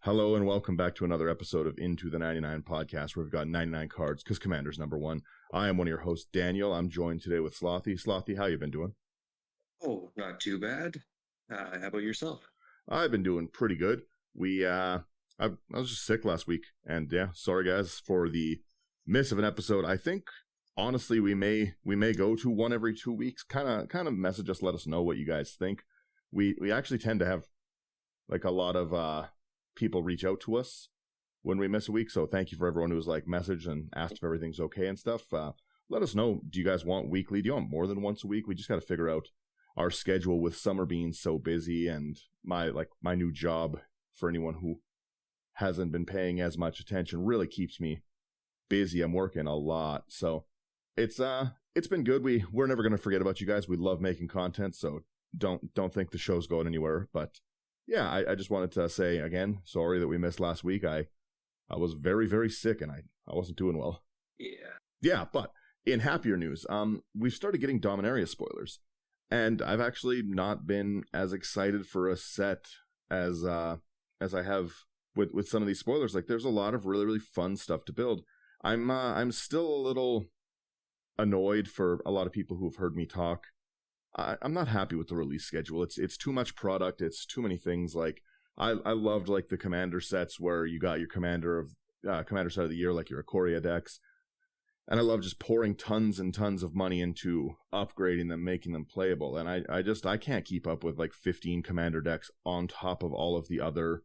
Hello and welcome back to another episode of Into the 99 podcast, where we've got 99 cards because Commander's number one. I am one of your hosts, Daniel. I'm joined today with Slothy. Slothy, how you been doing? Oh, not too bad. How about yourself? I've been doing pretty good. I was just sick last week, and yeah, sorry guys for the miss of an episode. I think honestly we may go to one every 2 weeks. Kind of message us, let us know what you guys think. We actually tend to have like a lot of people reach out to us when we miss a week, so thank you for everyone who's like messaged and asked if everything's okay and stuff. Let us know, do you guys want weekly? Do you want more than once a week? We just got to figure out our schedule with summer being so busy, and my new job, for anyone who hasn't been paying as much attention, really keeps me busy. I'm working a lot, so it's been good. We're never gonna forget about you guys. We love making content, so don't think the show's going anywhere. But yeah, I just wanted to say again, sorry that we missed last week. I was very, very sick, and I wasn't doing well. Yeah, but in happier news, we've started getting Dominaria spoilers, and I've actually not been as excited for a set as I have with some of these spoilers. Like, there's a lot of really, really fun stuff to build. I'm still a little annoyed for a lot of people who've heard me talk. I'm not happy with the release schedule. It's too much product. It's too many things. Like, I loved like the commander sets where you got your commander set of the year, like your Ikoria decks. And I love just pouring tons and tons of money into upgrading them, making them playable. And I can't keep up with like 15 commander decks on top of all of the other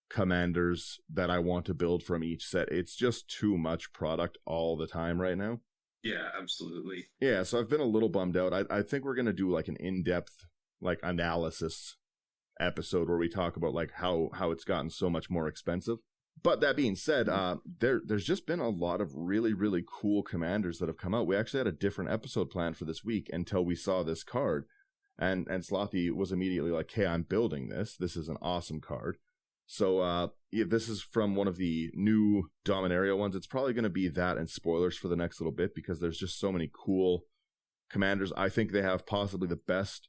commanders that I want to build from each set. It's just too much product all the time right now. Yeah, absolutely. Yeah, so I've been a little bummed out. I think we're going to do like an in-depth like analysis episode where we talk about like how it's gotten so much more expensive. But that being said, there's just been a lot of really, really cool commanders that have come out. We actually had a different episode planned for this week until we saw this card. And Slothy was immediately like, hey, I'm building this. This is an awesome card. So this is from one of the new Dominaria ones. It's probably going to be that and spoilers for the next little bit because there's just so many cool commanders. I think they have possibly the best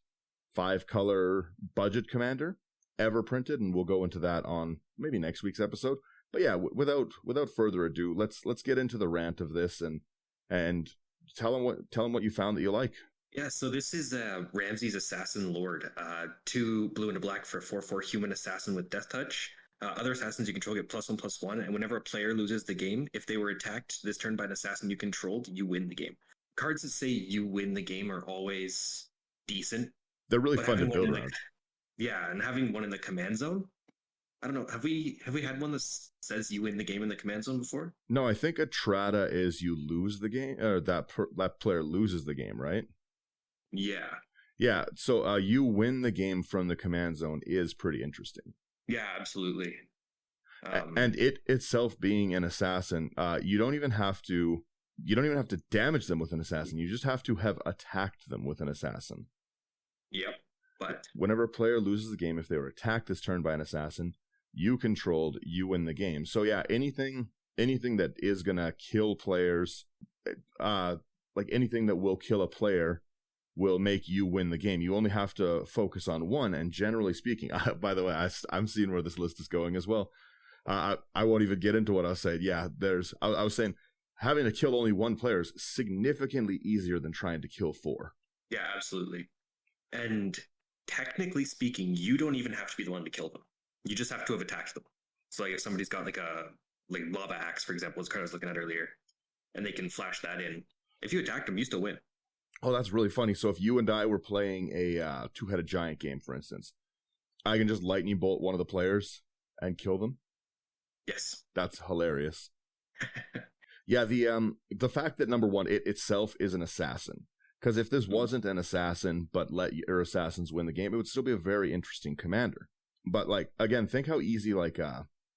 5-color budget commander ever printed, and we'll go into that on maybe next week's episode. But yeah, without further ado, let's get into the rant of this and tell them what you found that you like. Yeah, so this is Ramses Assassin Lord, 2 blue and a black for a 4/4 human assassin with death touch. Other assassins you control get +1/+1, and whenever a player loses the game, if they were attacked this turn by an assassin you controlled, you win the game. Cards that say you win the game are always decent. They're really fun to build around. Yeah, and having one in the command zone, I don't know. Have we had one that says you win the game in the command zone before? No, I think a Trata is you lose the game, or that player loses the game, right? Yeah. So you win the game from the command zone is pretty interesting. Yeah, absolutely. And it itself being an assassin, you don't even have to damage them with an assassin. You just have to have attacked them with an assassin. Yep. But whenever a player loses the game, if they were attacked this turn by an assassin, you controlled, you win the game. So yeah, anything that is gonna kill players, like anything that will kill a player, will make you win the game. You only have to focus on one, and generally speaking, by the way, I'm seeing where this list is going as well. I won't even get into what I said. Yeah, I was saying having to kill only one player is significantly easier than trying to kill 4. Yeah, absolutely. And technically speaking, you don't even have to be the one to kill them. You just have to have attacked them. So like if somebody's got like lava axe, for example, was the card I was looking at earlier, and they can flash that in. If you attack them, you still win. Oh, that's really funny. So if you and I were playing a 2-headed giant game, for instance, I can just lightning bolt one of the players and kill them? Yes. That's hilarious. Yeah, the fact that, number one, it itself is an assassin. Because if this wasn't an assassin, but let your assassins win the game, it would still be a very interesting commander. But, like, again, think how easy, like,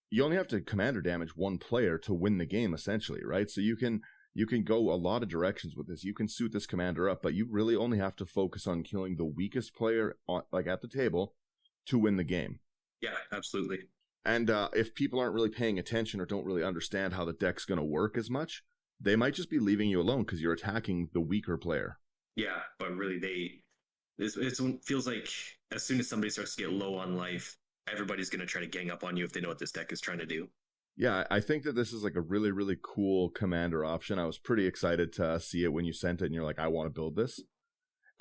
you only have to commander damage one player to win the game, essentially, right? So you can go a lot of directions with this. You can suit this commander up, but you really only have to focus on killing the weakest player at the table to win the game. Yeah, absolutely. And if people aren't really paying attention or don't really understand how the deck's going to work as much, they might just be leaving you alone because you're attacking the weaker player. Yeah, but really it feels like as soon as somebody starts to get low on life, everybody's going to try to gang up on you if they know what this deck is trying to do. Yeah, I think that this is like a really, really cool commander option. I was pretty excited to see it when you sent it and you're like, I want to build this.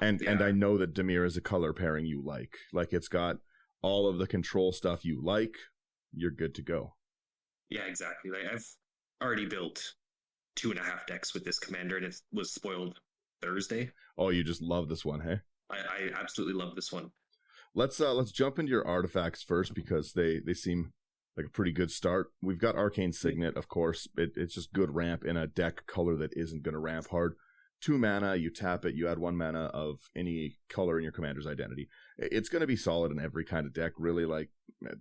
And I know that Dimir is a color pairing you like. Like, it's got all of the control stuff you like. You're good to go. Yeah, exactly. Like, I've already built 2.5 decks with this commander, and it was spoiled Thursday. Oh, you just love this one, hey? I absolutely love this one. Let's jump into your artifacts first, because they seem like a pretty good start. We've got Arcane Signet, of course. It's just good ramp in a deck color that isn't going to ramp hard. 2 mana, you tap it, you add 1 mana of any color in your commander's identity. It's going to be solid in every kind of deck, really, like,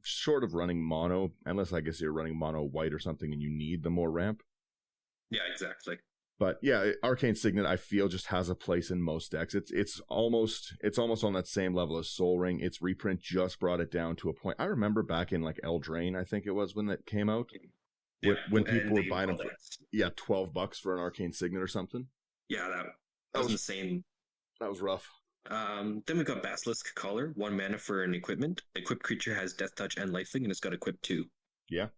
short of running mono, unless I guess you're running mono white or something and you need the more ramp. Yeah, exactly. But yeah, Arcane Signet, I feel, just has a place in most decks. It's almost on that same level as Sol Ring. Its reprint just brought it down to a point. I remember back in like Eldraine, I think it was, when that came out, when people were buying them for $12 for an Arcane Signet or something. Yeah, that was insane. That was rough. Then we've got Basilisk Collar, 1 mana for an equipment. Equipped creature has Death Touch and Lifelink, and it's got Equip 2. Yeah.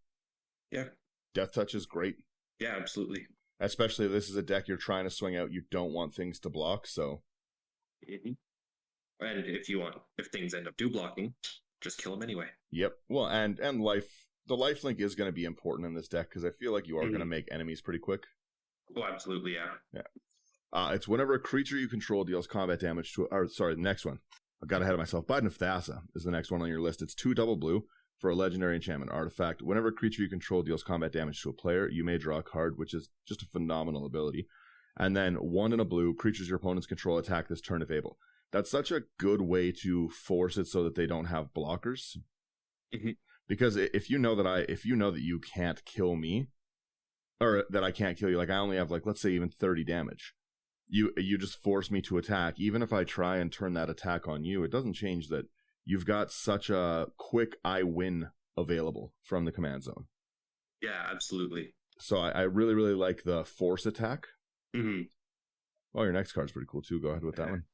Yeah. Death Touch is great. Yeah, absolutely. Especially if this is a deck you're trying to swing out, you don't want things to block, so. Mm-hmm. And if things end up blocking, just kill them anyway. Yep. Well, and the lifelink is going to be important in this deck, because I feel like you are going to make enemies pretty quick. Oh, absolutely, yeah. Yeah. It's whenever a creature you control deals combat damage to, the next one. I got ahead of myself. Biden of Thassa is the next one on your list. It's 2 double blue for a legendary enchantment artifact. Whenever a creature you control deals combat damage to a player, you may draw a card, which is just a phenomenal ability. And then 1 in a blue, creatures your opponents control attack this turn if able. That's such a good way to force it so that they don't have blockers. Mm-hmm. Because if you know that you can't kill me, or that I can't kill you, like I only have, like, let's say even 30 damage. You just force me to attack. Even if I try and turn that attack on you, it doesn't change that you've got such a quick I win available from the command zone. Yeah, absolutely. So I really, really like the force attack. Mm-hmm. Oh, your next card's pretty cool too. Go ahead with that one.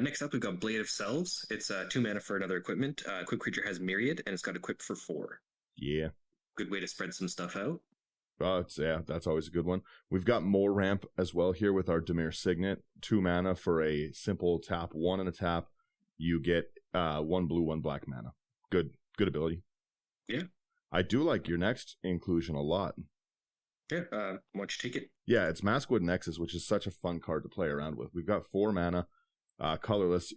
Next up, we've got Blade of Selves. It's 2 mana for another equipment. Quick creature has Myriad, and it's got Equip for 4. Yeah. Good way to spread some stuff out. Oh, that's always a good one. We've got more ramp as well here with our Dimir Signet. 2 mana for a simple tap, 1 and a tap. You get 1 blue, 1 black mana. Good ability. Yeah. I do like your next inclusion a lot. Yeah, why don't you take it? Yeah, it's Maskwood Nexus, which is such a fun card to play around with. We've got 4 mana, colorless.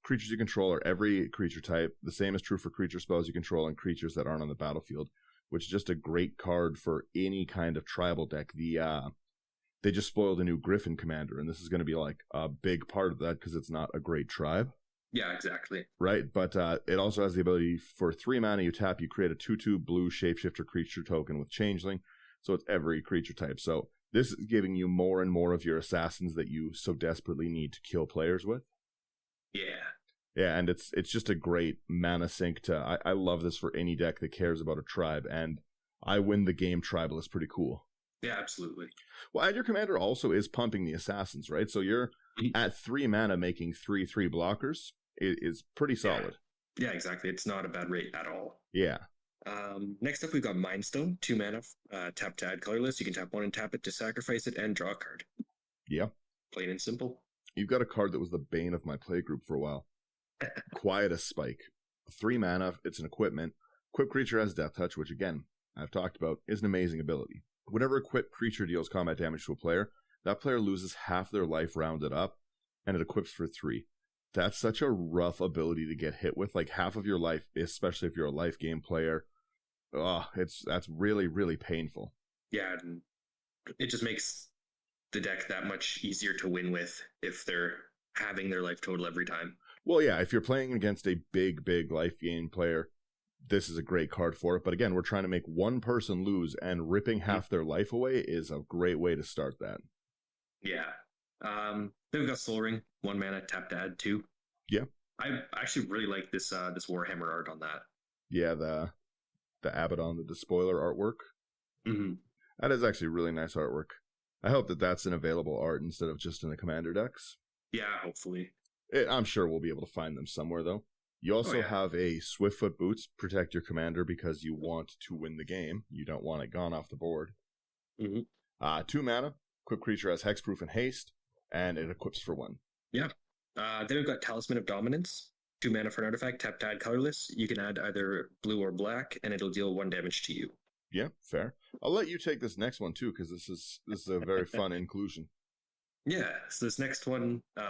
Creatures you control are every creature type. The same is true for creature spells you control and creatures that aren't on the battlefield, which is just a great card for any kind of tribal deck. They just spoiled a new Griffin commander, and this is going to be like a big part of that because it's not a great tribe. Yeah, exactly. Right, but it also has the ability for 3 mana, you tap, you create a 2/2 blue shapeshifter creature token with Changeling, so it's every creature type. So this is giving you more and more of your assassins that you so desperately need to kill players with. Yeah. Yeah, and it's just a great mana sink to. I love this for any deck that cares about a tribe, and I win the game tribal is pretty cool. Yeah, absolutely. Well, and your commander also is pumping the assassins, right? So you're at 3 mana making 3/3 blockers is pretty solid. Yeah, exactly. It's not a bad rate at all. Yeah. Next up, we've got Mindstone, 2 mana, tap to add colorless. You can tap 1 and tap it to sacrifice it and draw a card. Yeah. Plain and simple. You've got a card that was the bane of my playgroup for a while. Quietus Spike. 3 mana, it's an equipment. Equipped creature has Death Touch, which again, I've talked about, is an amazing ability. Whenever equipped creature deals combat damage to a player, that player loses half their life rounded up, and it equips for 3. That's such a rough ability to get hit with, like half of your life, especially if you're a life game player. That's really, really painful. Yeah, and it just makes the deck that much easier to win with if they're having their life total every time. Well, yeah, if you're playing against a big life game player, this is a great card for it. But again, we're trying to make one person lose, and ripping half their life away is a great way to start that. Yeah. Then we've got Soul Ring, 1 mana, tap to add 2. Yeah. I actually really like this Warhammer art on that. Yeah, the Abaddon, the Despoiler artwork. Mm-hmm. That is actually really nice artwork. I hope that that's an available art instead of just in the commander decks. Yeah, hopefully. I'm sure we'll be able to find them somewhere, though. You also have a Swiftfoot Boots, protect your commander because you want to win the game. You don't want it gone off the board. Mm-hmm. 2 mana, equip creature has hexproof and haste, and it equips for 1. Yeah. Then we've got Talisman of Dominance. 2 mana for an artifact, tap to add colorless. You can add either blue or black, and it'll deal 1 damage to you. Yeah, fair. I'll let you take this next one too, because this is a very fun inclusion. Yeah, so this next one, I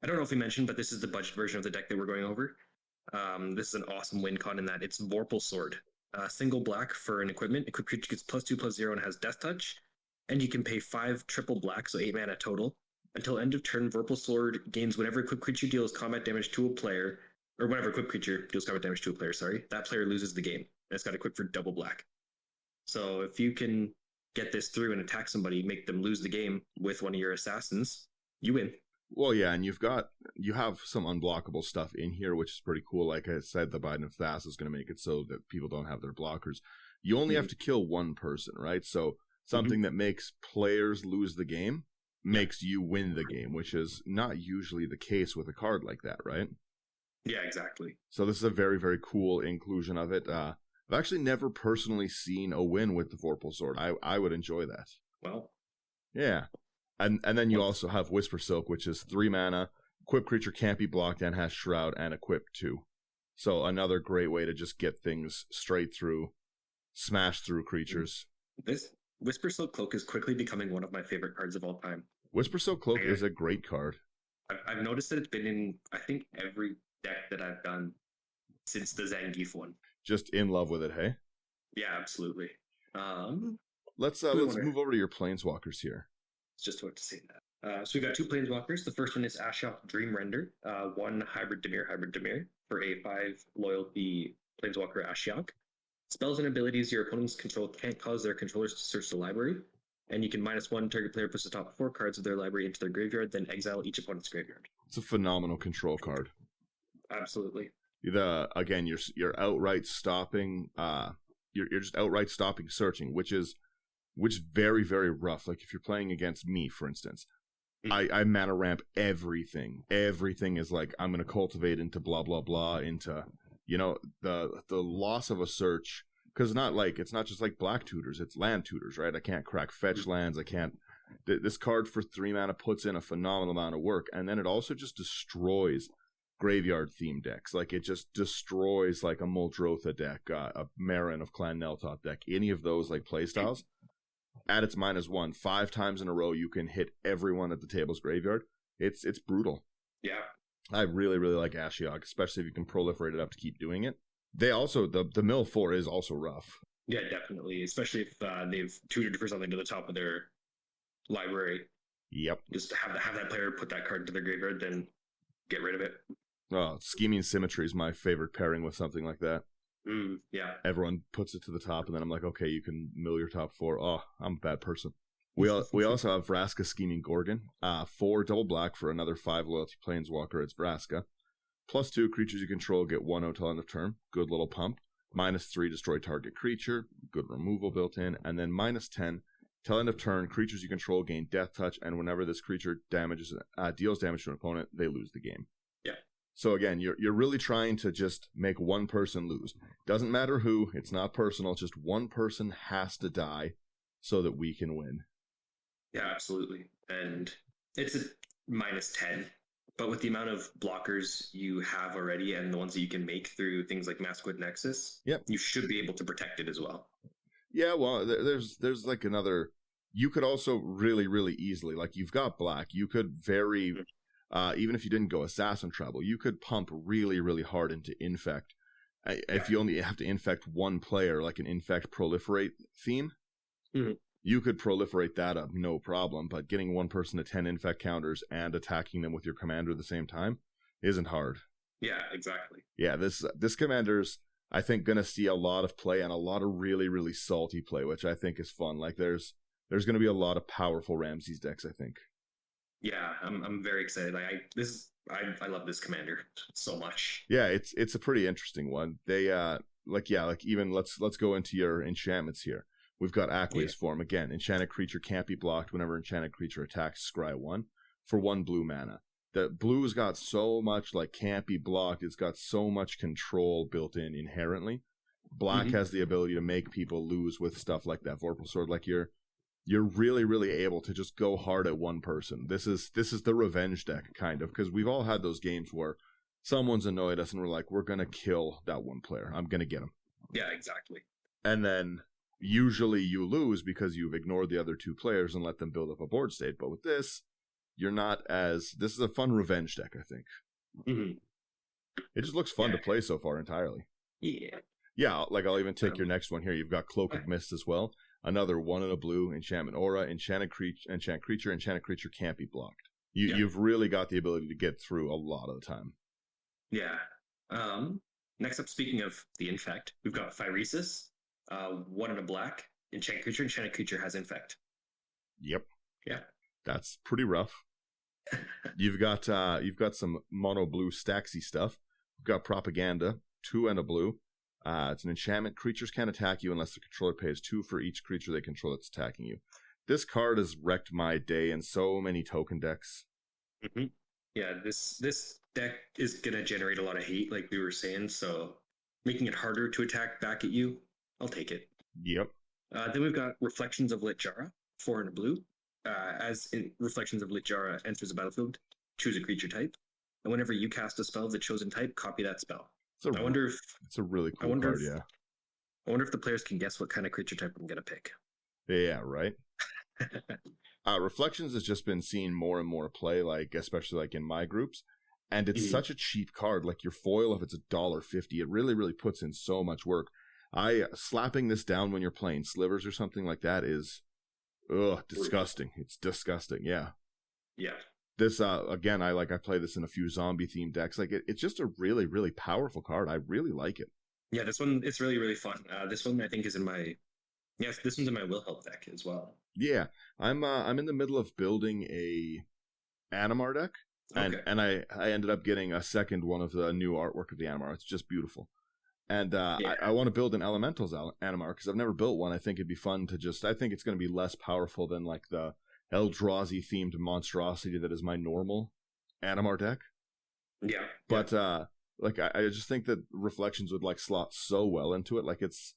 don't know if we mentioned, but this is the budget version of the deck that we're going over. This is an awesome win con in that it's Vorpal Sword. Single black for an equipment. Equipped creature gets +2/+0 and has Death Touch. And you can pay 5 triple black, so 8 mana total. Until end of turn, Vorpal Sword gains whenever equipped creature deals combat damage to a player, or whenever equipped creature deals combat damage to a player, that player loses the game. And it's got equipped for double black. So if you can get this through and attack somebody, make them lose the game with one of your assassins, you win. Well, yeah, and you have some unblockable stuff in here, which is pretty cool. Like I said, the Biden of Thas is going to make it so that people don't have their blockers. You only have to kill one person, right? So something that makes players lose the game makes you win the game, which is not usually the case with a card like that, right? Yeah, exactly. So this is a very, very cool inclusion of it. I've actually never personally seen a win with the Vorpal Sword. I would enjoy that. Well. Yeah. And then you also have Whisper Silk, which is 3 mana. Equipped creature can't be blocked and has Shroud and equipped 2. So another great way to just get things straight through, smash through creatures. This Whisper Silk Cloak is quickly becoming one of my favorite cards of all time. Whisper Silk Cloak is a great card. I've noticed that it's been in, I think, every deck that I've done since the Zangief one. Just in love with it, hey? Yeah, absolutely. Let's move over to your Planeswalkers here. Just about to say that. So we've got 2 Planeswalkers. The first one is Ashiok Dream Render, 1 hybrid Dimir for a 5 loyalty Planeswalker Ashiok. Spells and abilities your opponents control can't cause their controllers to search the library, and you can -1 target player puts the top 4 cards of their library into their graveyard, then exile each opponent's graveyard. It's a phenomenal control card. Absolutely. Again, you're outright stopping. You're just outright stopping searching, which is very, very rough. Like if you're playing against me, for instance, I mana ramp everything. Everything is like I'm going to cultivate into blah blah blah into the loss of a search, because it's not just like black tutors, it's land tutors, right? I can't crack fetch lands. I can't. This card for 3 mana puts in a phenomenal amount of work, and then it also just destroys graveyard themed decks. Like it just destroys like a Muldrotha deck, a Marin of Clan Neltop deck, any of those like playstyles. At its -1, 5 times in a row, you can hit everyone at the table's graveyard. It's brutal. Yeah. I really, really like Ashiok, especially if you can proliferate it up to keep doing it. They also, the mill 4 is also rough. Yeah, definitely. Especially if they've tutored for something to the top of their library. Yep. Just have that player put that card into their graveyard, then get rid of it. Oh, Scheming Symmetry is my favorite pairing with something like that. Yeah. Everyone puts it to the top, and then I'm like, okay, you can mill your top 4. Oh, I'm a bad person. We also have Vraska Scheming Gorgon. 4 double black for another 5 loyalty Planeswalker. It's Vraska. +2 creatures you control get 1/0 till end of turn. Good little pump. -3 destroy target creature. Good removal built in. And then -10 till end of turn. Creatures you control gain Death Touch, and whenever this creature deals damage to an opponent, they lose the game. Yeah. So again, you're really trying to just make one person lose. Doesn't matter who. It's not personal. Just one person has to die so that we can win. Yeah, absolutely. And it's a -10, but with the amount of blockers you have already and the ones that you can make through things like Maskwood Nexus, you should be able to protect it as well. Yeah, well, there's like another. You could also really, really easily, like you've got black. You could even if you didn't go Assassin Travel, you could pump really, really hard into Infect. If you only have to infect one player, like an Infect Proliferate theme, you could proliferate that up, no problem. But getting one person to 10 Infect counters and attacking them with your commander at the same time isn't hard. Yeah, exactly. Yeah, this commander's, I think, going to see a lot of play and a lot of really, really salty play, which I think is fun. Like there's going to be a lot of powerful Ramses decks, I think. Yeah, I'm very excited. I love this commander so much. Yeah, it's a pretty interesting one. They even let's go into your enchantments here. We've got Aqueous Form again. Enchanted creature can't be blocked whenever enchanted creature attacks. Scry 1 for 1 blue mana. that blue's got so much like can't be blocked. It's got so much control built in inherently. Black has the ability to make people lose with stuff like that Vorpal Sword. Like you're really, really able to just go hard at one person. This is the revenge deck, kind of, because we've all had those games where someone's annoyed us and we're like, we're going to kill that one player. I'm going to get him. Yeah, exactly. And then usually you lose because you've ignored the other two players and let them build up a board state. But with this, this is a fun revenge deck, I think. Mm-hmm. It just looks fun to play so far entirely. Yeah. Yeah, like I'll even take your next one here. You've got Cloak of Mist as well. Another 1 and a blue, enchantment aura, enchant creature can't be blocked. You've really got the ability to get through a lot of the time. Yeah. Next up, speaking of the infect, we've got Phyresis, 1 and a black, enchant creature has infect. Yep. Yeah. That's pretty rough. You've got some mono blue stacksy stuff. You've got propaganda, 2 and a blue. It's an enchantment. Creatures can't attack you unless the controller pays 2 for each creature they control that's attacking you. This card has wrecked my day in so many token decks. Mm-hmm. Yeah, this deck is going to generate a lot of hate, like we were saying, so making it harder to attack back at you, I'll take it. Yep. Then we've got Reflections of Litjara, 4 and a blue. As in Reflections of Litjara enters the battlefield, choose a creature type. And whenever you cast a spell of the chosen type, copy that spell. I wonder if it's a really cool card, yeah. I wonder if the players can guess what kind of creature type I'm going to pick. Yeah, right? Reflections has just been seen more and more play, like especially like in my groups, and it's such a cheap card. Like your foil, if it's $1.50, it really, really puts in so much work. Slapping this down when you're playing slivers or something like that is, disgusting. It's disgusting, yeah. Yeah. This again, I play this in a few zombie themed decks. Like it's just a really, really powerful card. I really like it. Yeah, this one it's really, really fun. This one I think is this one's in my will help deck as well. Yeah, I'm in the middle of building a Animar deck, and I ended up getting a second one of the new artwork of the Animar. It's just beautiful, and I want to build an Elementals Animar because I've never built one. I think it'd be fun to I think it's going to be less powerful than like the Eldrazi themed monstrosity that is my normal Animar deck. Yeah. But I just think that Reflections would like slot so well into it. Like it's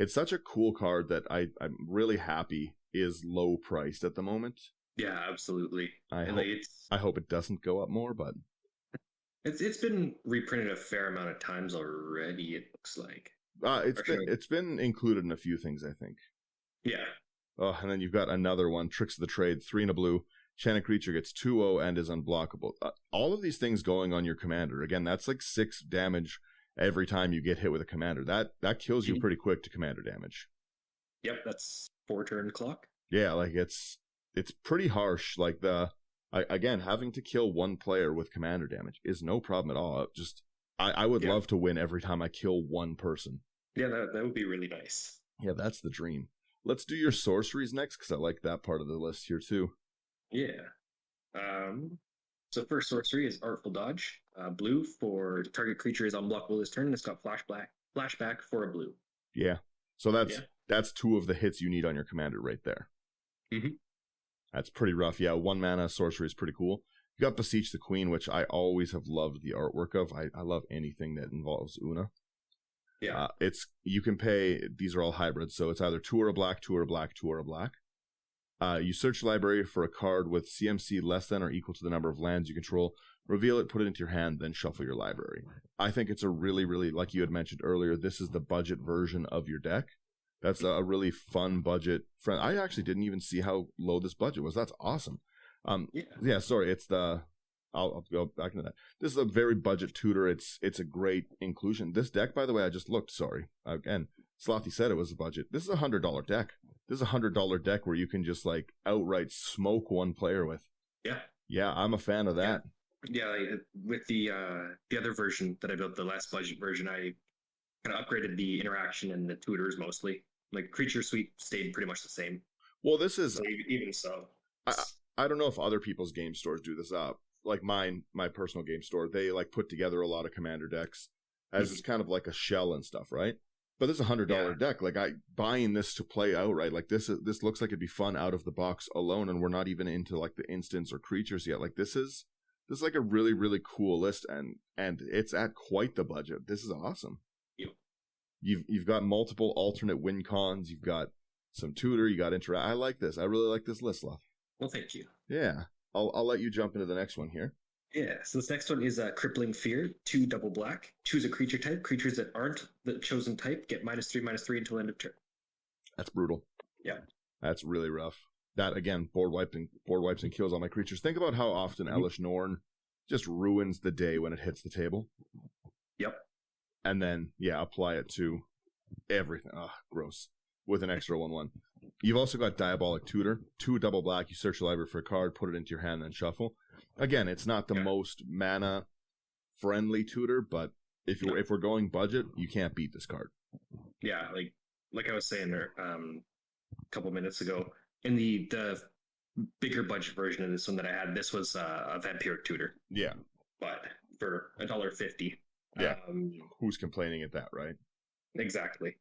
such a cool card that I'm really happy is low priced at the moment. Yeah, absolutely. I hope it doesn't go up more, but it's been reprinted a fair amount of times already, it looks like. It's been included in a few things, I think. Yeah. Oh, and then you've got another one, Tricks of the Trade, 3 and a blue. Enchanted creature gets 2/0 and is unblockable. All of these things going on your commander. Again, that's like 6 damage every time you get hit with a commander. That kills you pretty quick to commander damage. Yep, that's 4 turn clock. Yeah, like it's pretty harsh. Like again, having to kill one player with commander damage is no problem at all. Just I would love to win every time I kill one person. Yeah, that would be really nice. Yeah, that's the dream. Let's do your sorceries next, because I like that part of the list here too. Yeah. So first sorcery is Artful Dodge. Blue for target creature is unblockable this turn. It's got flashback for a blue. Yeah. So that's 2 of the hits you need on your commander right there. Mm-hmm. That's pretty rough. Yeah, 1 mana sorcery is pretty cool. You got Beseech the Queen, which I always have loved the artwork of. I love anything that involves Una. Yeah. You can pay, these are all hybrids, so it's either 2 or a black, 2 or a black, 2 or a black. You search the library for a card with CMC less than or equal to the number of lands you control, reveal it, put it into your hand, then shuffle your library. I think it's a really, really, like you had mentioned earlier, this is the budget version of your deck. That's a really fun budget. I actually didn't even see how low this budget was. That's awesome. Yeah, sorry, I'll go back into that. This is a very budget tutor. It's a great inclusion. This deck, by the way, I just looked, sorry. Again, Slothy said it was a budget. This is a $100 deck. This is a $100 deck where you can just like outright smoke one player with. Yeah. Yeah, I'm a fan of that. Yeah, with the other version that I built, the last budget version, I kind of upgraded the interaction and the tutors mostly. Like creature suite stayed pretty much the same. Well, this is even so. I don't know if other people's game stores do this up. Like my personal game store, they like put together a lot of commander decks as it's kind of like a shell and stuff, right? But this is a $100 deck. Like buying this to play outright, like this looks like it'd be fun out of the box alone, and we're not even into like the instants or creatures yet. Like this is This is like a really, really cool list, and it's at quite the budget. This is awesome. Yep. You've got multiple alternate win cons. You've got some tutor. You got interact. I like this. I really like this list, Sloth. Well, thank you. Yeah. I'll let you jump into the next one here. Yeah, so this next one is Crippling Fear, 2 double black. Choose a creature type. Creatures that aren't the chosen type get -3/-3 until end of turn. That's brutal. Yeah. That's really rough. That, again, board wipes and kills all my creatures. Think about how often Elish Norn just ruins the day when it hits the table. Yep. And then, yeah, apply it to everything. Ugh, gross. With an extra 1/1. You've also got Diabolic Tutor. 2 double black, you search your library for a card, put it into your hand, and then shuffle. Again, it's not the most mana-friendly tutor, but if we're going budget, you can't beat this card. Yeah, like I was saying there a couple minutes ago, in the bigger budget version of this one that I had, this was a Vampiric Tutor. Yeah. But for $1.50. Yeah. Who's complaining at that, right? Exactly.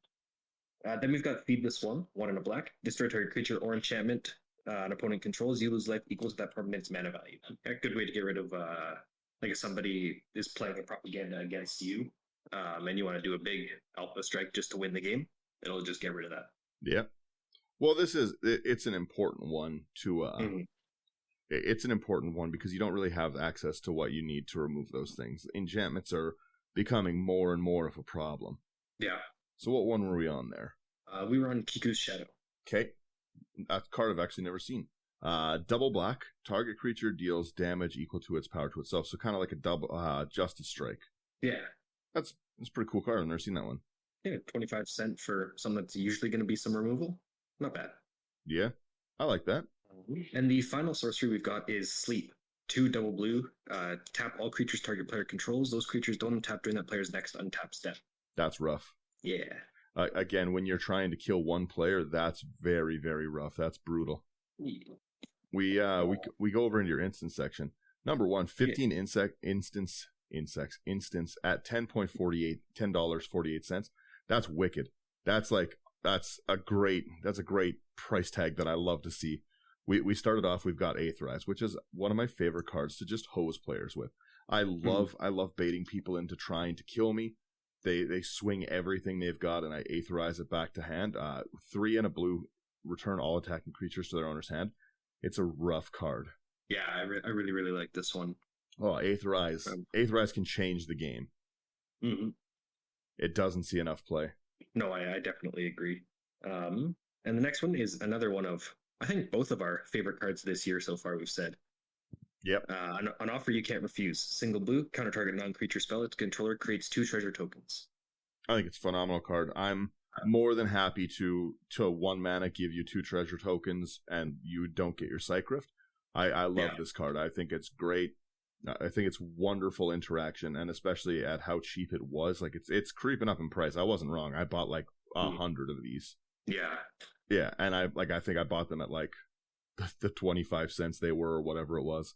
Then we've got Feed the Swarm, 1 and a black. Destroy target creature or enchantment an opponent controls. You lose life equals that permanent's mana value. A good way to get rid of, if somebody is playing a propaganda against you, and you want to do a big alpha strike just to win the game, it'll just get rid of that. Yeah. Well, it's an important one to, it's an important one because you don't really have access to what you need to remove those things. Enchantments are becoming more and more of a problem. Yeah. So what one were we on there? We were on Kiku's Shadow. Okay. A card I've actually never seen. Double black, target creature deals damage equal to its power to itself. So kind of like a double Justice Strike. Yeah. That's a pretty cool card. I've never seen that one. Yeah, 25 cents for something that's usually going to be some removal. Not bad. Yeah, I like that. And the final sorcery we've got is Sleep. 2 double blue. Tap all creatures target player controls. Those creatures don't untap during that player's next untap step. That's rough. Yeah. Again, when you're trying to kill one player, that's very, very rough. That's brutal. Yeah. We go over into your instance section. Number 1, 15 instance at $10.48. That's wicked. That's a great price tag that I love to see. We started off, we've got Aetherize, which is one of my favorite cards to just hose players with. I love baiting people into trying to kill me. They swing everything they've got, and I Aetherize it back to hand. 3 and a blue, return all attacking creatures to their owner's hand. It's a rough card. Yeah, I really, really like this one. Oh, Aetherize. Aetherize can change the game. Mm-hmm. It doesn't see enough play. No, I definitely agree. And the next one is another one of, I think, both of our favorite cards this year so far, we've said. Yep. An offer you can't refuse. Single blue, counter target non-creature spell. Its controller creates 2 treasure tokens. I think it's a phenomenal card. I'm more than happy to 1 mana give you 2 treasure tokens and you don't get your Psych Rift. I love this card. I think it's great. I think it's wonderful interaction, and especially at how cheap it was. Like it's creeping up in price. I wasn't wrong. I bought like 100 of these. Yeah. Yeah, and I think I bought them at like the 25 cents they were or whatever it was.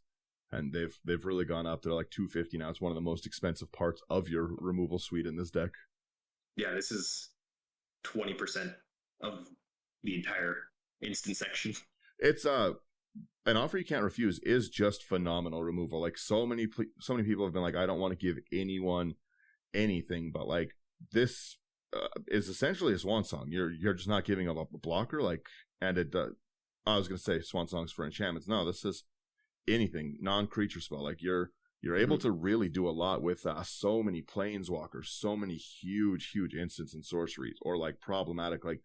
And they've really gone up. They're like $250 now. It's one of the most expensive parts of your removal suite in this deck. Yeah, this is 20% of the entire instant section. It's an offer you can't refuse is just phenomenal removal. Like so many people have been like, I don't want to give anyone anything, but like this is essentially a swan song. You're just not giving up a blocker. Like, and it. I was gonna say swan songs for enchantments. No, this is anything non-creature spell. Like you're able to really do a lot with so many planeswalkers, so many huge instants and sorceries, or like problematic. Like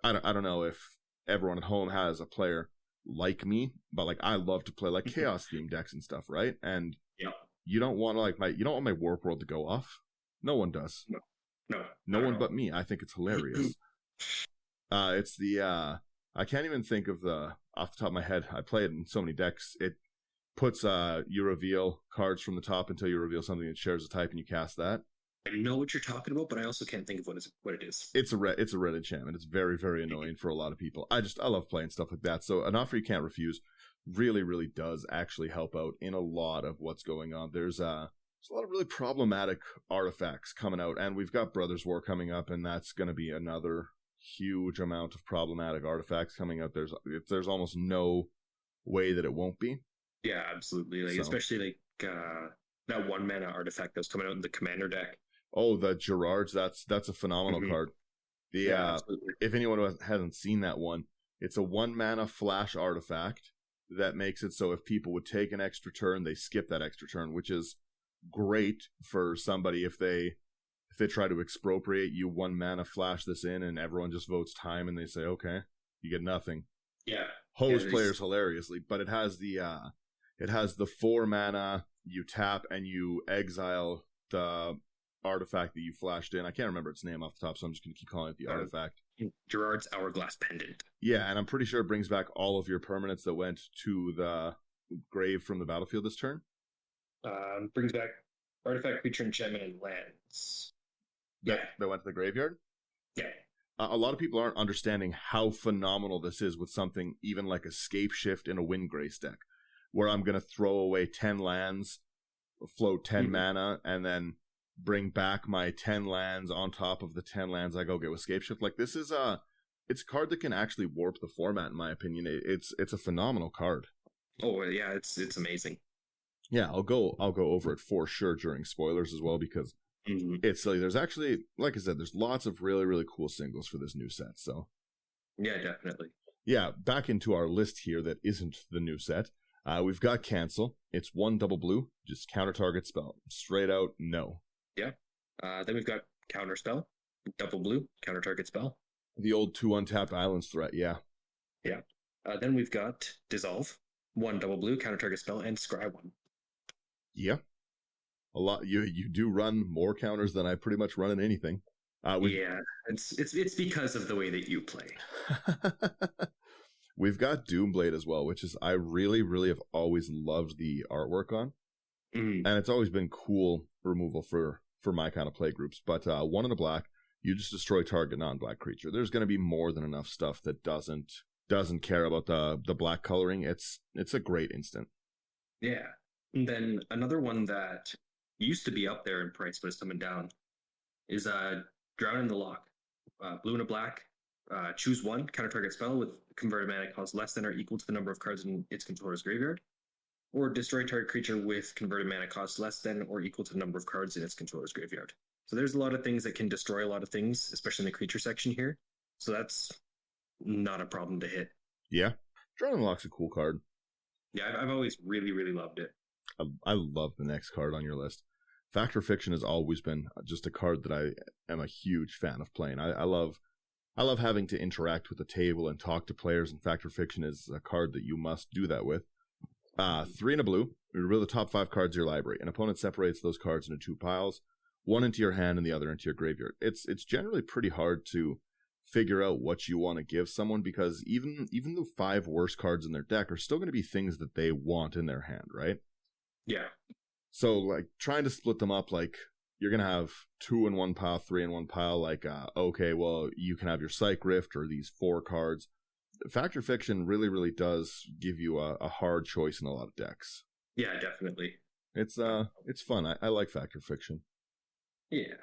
I don't know if everyone at home has a player like me, but like I love to play like chaos themed decks and stuff, right? And you don't want my warp world to go off. No one does. No one but me. I think it's hilarious. It's the I can't even think of off the top of my head. I play it in so many decks. It puts you reveal cards from the top until you reveal something that shares a type, and you cast that. I know what you're talking about, but I also can't think of what it is. It's a red enchantment. It's very, very annoying for a lot of people. I love playing stuff like that. So an offer you can't refuse really, really does actually help out in a lot of what's going on. There's a lot of really problematic artifacts coming out, and we've got Brothers War coming up, and that's going to be another huge amount of problematic artifacts coming out. There's almost no way that it won't be. Yeah, absolutely. Like especially like that 1 mana artifact that's coming out in the commander deck. Oh, the Gerards, that's a phenomenal card. The Yeah, absolutely. if anyone hasn't seen that one, it's a 1 mana flash artifact that makes it so if people would take an extra turn, they skip that extra turn, which is great for somebody if they try to expropriate you. 1 mana flash this in and everyone just votes time and they say, okay, you get nothing. Yeah. Hose players hilariously, but it has the 4 mana, you tap and you exile the artifact that you flashed in. I can't remember its name off the top, so I'm just going to keep calling it the artifact. Gerard's Hourglass Pendant. Yeah, and I'm pretty sure it brings back all of your permanents that went to the grave from the battlefield this turn. Brings back artifact, creature, enchantment, and lands. Yeah. That went to the graveyard? Yeah. A lot of people aren't understanding how phenomenal this is with something even like Escape Shift in a Windgrace deck, where I'm going to throw away 10 lands, float 10 mana, and then bring back my 10 lands on top of the 10 lands I go get with Escape Shift. Like, this is it's a card that can actually warp the format, in my opinion. It's a phenomenal card. Oh yeah, it's amazing. Yeah, I'll go over it for sure during spoilers as well, because it's silly. There's actually, like I said, there's lots of really, really cool singles for this new set. So yeah, definitely. Yeah, back into our list here that isn't the new set. We've got Cancel. It's 1 double blue, just counter target spell. Straight out, no. Yeah. Then we've got Counter Spell, double blue, counter target spell. The old 2 untapped islands threat, yeah. Yeah. Then we've got Dissolve, 1 double blue, counter target spell, and Scry 1. Yeah. A lot. You do run more counters than I pretty much run in anything. Yeah, it's because of the way that you play. We've got Doomblade as well, which is I really, really have always loved the artwork on. And it's always been cool removal for my kind of play groups. But 1 in a black, you just destroy target non-black creature. There's going to be more than enough stuff that doesn't care about the black coloring. It's a great instant. Yeah. And then another one that used to be up there in price but is coming down is Drown in the Lock. Blue and a black. Choose 1 counter target spell with converted mana cost less than or equal to the number of cards in its controller's graveyard. Or destroy target creature with converted mana cost less than or equal to the number of cards in its controller's graveyard. So there's a lot of things that can destroy a lot of things, especially in the creature section here. So that's not a problem to hit. Yeah. Drown in the Lock's a cool card. Yeah, I've always really, really loved it. I love the next card on your list. Fact or Fiction has always been just a card that I am a huge fan of playing. I love having to interact with the table and talk to players, and Fact or Fiction is a card that you must do that with. 3 in a blue, reveal the top 5 cards of your library. An opponent separates those cards into 2 piles, 1 into your hand and the other into your graveyard. It's generally pretty hard to figure out what you want to give someone, because even the 5 worst cards in their deck are still going to be things that they want in their hand, right? Yeah. So, like, trying to split them up, like, you're going to have 2 in one pile, 3 in one pile, like, okay, well, you can have your Psych Rift or these 4 cards. Fact or Fiction really, really does give you a hard choice in a lot of decks. Yeah, definitely. It's fun. I like Fact or Fiction. Yeah.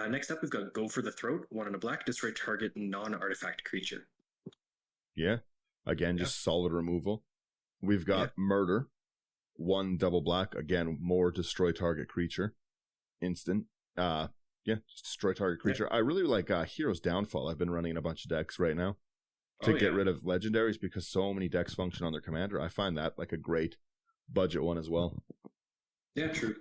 Next up, we've got Go for the Throat. 1 in a black, destroy target non-artifact creature. Yeah. Again, just solid removal. We've got Murder. 1 double black. Again, more destroy target creature. Instant. Just destroy target creature. I really like Hero's Downfall. I've been running a bunch of decks right now to get rid of legendaries, because so many decks function on their commander. I find that like a great budget one as well. Yeah, true.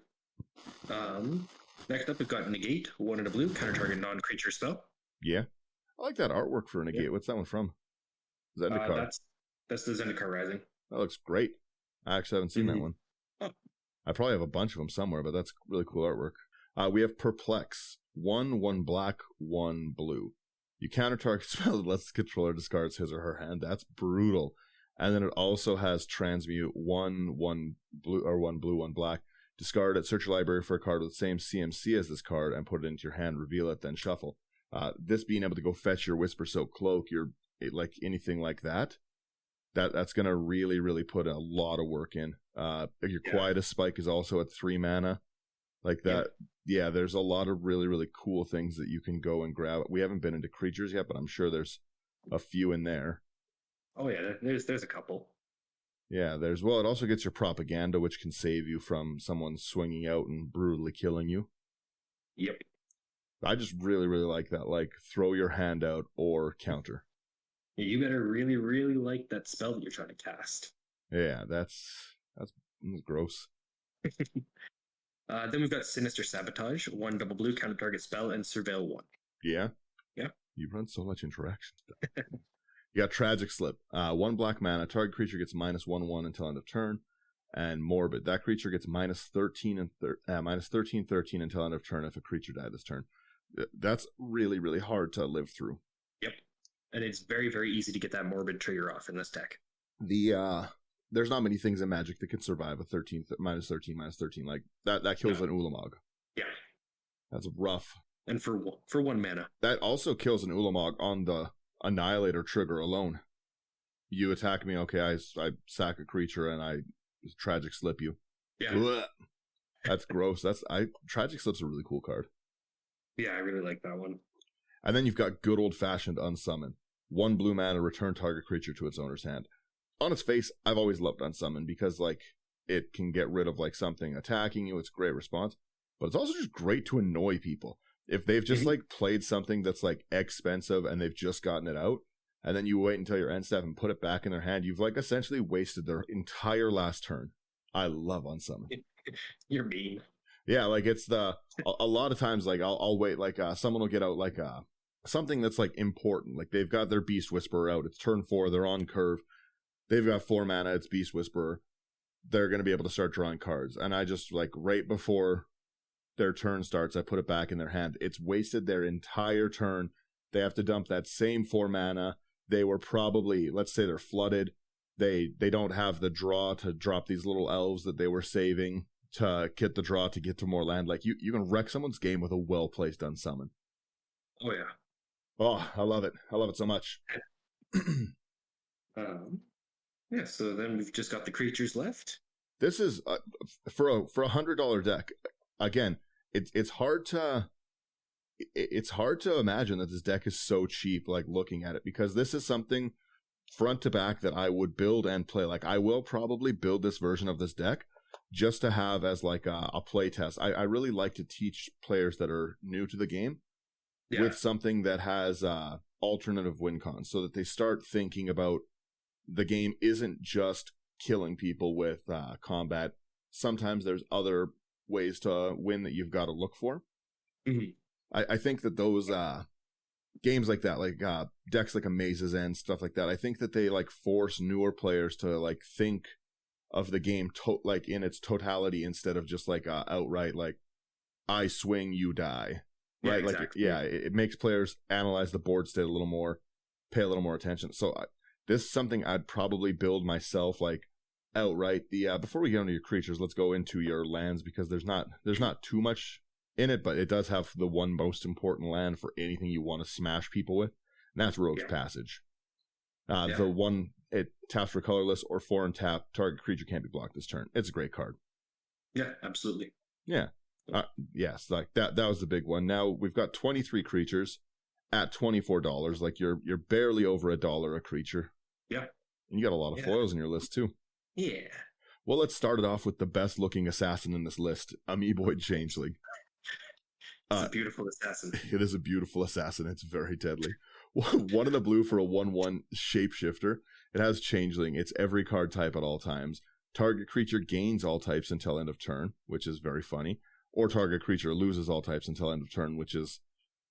Next up, we've got Negate, 1 in a blue, counter target non-creature spell. Yeah. I like that artwork for Negate. Yeah. What's that one from? Zendikar. That's the Zendikar Rising. That looks great. I actually haven't seen that one. Oh. I probably have a bunch of them somewhere, but that's really cool artwork. We have Perplex. 1 black, 1 blue. You counter target spell that lets the controller discards his or her hand. That's brutal. And then it also has Transmute. 1 blue, or 1 blue, 1 black. Discard it, search your library for a card with the same CMC as this card, and put it into your hand, reveal it, then shuffle. This being able to go fetch your Whisper Soak Cloak, like anything like that's going to really, really put a lot of work in. Your Quietus Spike is also at 3 mana. Like that. Yeah, there's a lot of really, really cool things that you can go and grab. We haven't been into creatures yet, but I'm sure there's a few in there. Oh yeah, there's a couple. Yeah, it also gets your propaganda, which can save you from someone swinging out and brutally killing you. Yep. I just really, really like that. Like, throw your hand out or counter. You better really, really like that spell that you're trying to cast. Yeah, that's gross. Then we've got Sinister Sabotage, 1 double blue, counter target spell, and Surveil 1. Yeah? Yeah. You run so much interaction stuff. You got Tragic Slip. 1 black mana. Target creature gets -1/1 until end of turn. And Morbid. That creature gets -13 and -13/13 until end of turn if a creature died this turn. That's really, really hard to live through. Yep. And it's very, very easy to get that Morbid trigger off in this deck. There's not many things in Magic that can survive a -13 like that kills an Ulamog. Yeah. That's rough. And for 1 mana. That also kills an Ulamog on the Annihilator trigger alone. You attack me, okay, I sack a creature and I Tragic Slip you. Yeah. Blech. That's gross. Tragic Slip's a really cool card. Yeah, I really like that one. And then you've got good old-fashioned Unsummon. 1 blue mana, return target creature to its owner's hand. On its face, I've always loved Unsummon because, like, it can get rid of, like, something attacking you. It's a great response. But it's also just great to annoy people. If they've just, like, played something that's, like, expensive and they've just gotten it out, and then you wait until your end step and put it back in their hand, you've, like, essentially wasted their entire last turn. I love Unsummon. You're mean. Yeah, like, it's a lot of times, like, I'll wait, like, someone will get out, like, something that's, like, important. Like, they've got their Beast Whisperer out. It's turn 4. They're on curve. They've got 4 mana. It's Beast Whisperer. They're going to be able to start drawing cards. And I just, like, right before their turn starts, I put it back in their hand. It's wasted their entire turn. They have to dump that same 4 mana. They were probably, let's say they're flooded. They don't have the draw to drop these little elves that they were saving to get the draw to get to more land. Like, you can wreck someone's game with a well-placed Unsummon. Oh, yeah. Oh, I love it. I love it so much. Yeah, so then we've just got the creatures left. This is, for a $100 deck, again, it's hard to imagine that this deck is so cheap, like, looking at it, because this is something front to back that I would build and play. Like, I will probably build this version of this deck just to have as, like, a play test. I really like to teach players that are new to the game with something that has alternative win cons, so that they start thinking about the game isn't just killing people with combat. Sometimes there's other ways to win that you've got to look for. Mm-hmm. I think that those games like that, like decks like Amaze's End, stuff like that, I think that they, like, force newer players to, like, think of the game like in its totality instead of just, like, outright, like, I swing, you die. Yeah, right? exactly. Like, it makes players analyze the board state a little more, pay a little more attention. So this is something I'd probably build myself, like, outright. Before we get into your creatures, let's go into your lands, because there's not too much in it, but it does have the one most important land for anything you want to smash people with, and that's Rogue's Passage. The one, it taps for colorless or 4 and tap, target creature can't be blocked this turn. It's a great card. Yeah, absolutely. Yeah. Yes, like that was the big one. Now we've got 23 creatures at $24. Like, you're barely over $1 a creature. Yeah. And you got a lot of foils in your list too. Yeah. Well, let's start it off with the best looking assassin in this list, Amoeboid Changeling. It's a beautiful assassin. It is a beautiful assassin. It's very deadly. 1 in the blue for a 1/1 shapeshifter. It has Changeling. It's every card type at all times. Target creature gains all types until end of turn, which is very funny. Or target creature loses all types until end of turn, which is,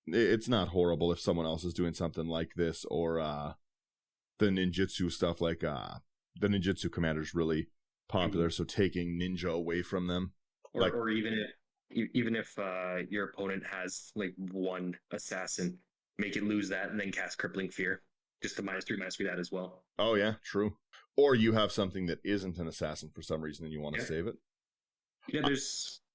it's not horrible if someone else is doing something like this, or the ninjutsu stuff, like the ninjutsu commander is really popular, so taking ninja away from them. Or even if your opponent has, like, 1 assassin, make it lose that and then cast Crippling Fear. Just a -3/-3 that as well. Oh yeah, true. Or you have something that isn't an assassin for some reason and you want to save it. Yeah, I